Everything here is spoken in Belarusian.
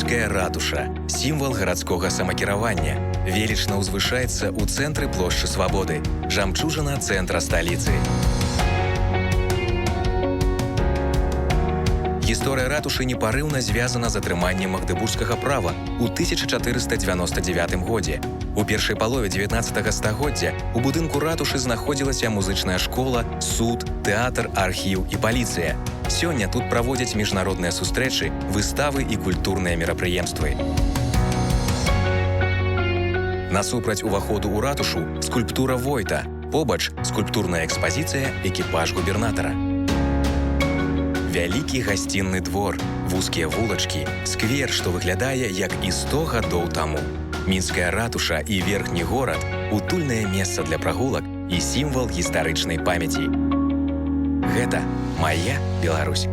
Мінская ратуша – сімвал гарадскога самакіравання. Велічна ўзвышаецца ў цэнтры плошчы Свабоды, жамчужына цэнтра сталіцы. Гісторыя ратушы непарыўна звязана з атрыманнем магдэбургскага права ў 1499 годзе. У першай палове 19 стагоддзя у будынку ратушы знаходзілася музычная школа, суд, тэатр, архіў і паліцыя. Сёння тут праводзяць міжнародныя сустрэчы, выставы і культурныя мерапрыемствы. Насупраць уваходу ў ратушу скульптура Войта, побач скульптурная экспазіцыя «Экіпаж губернатара». Вялікі гасцінны двор, вузкія вулачкі, сквер, што выглядае як і 100 гадоў таму. Мінская ратуша і верхні горад – утульнае месца для прагулак і сімвал гістарычнай памяці. Гэта мая Беларусь.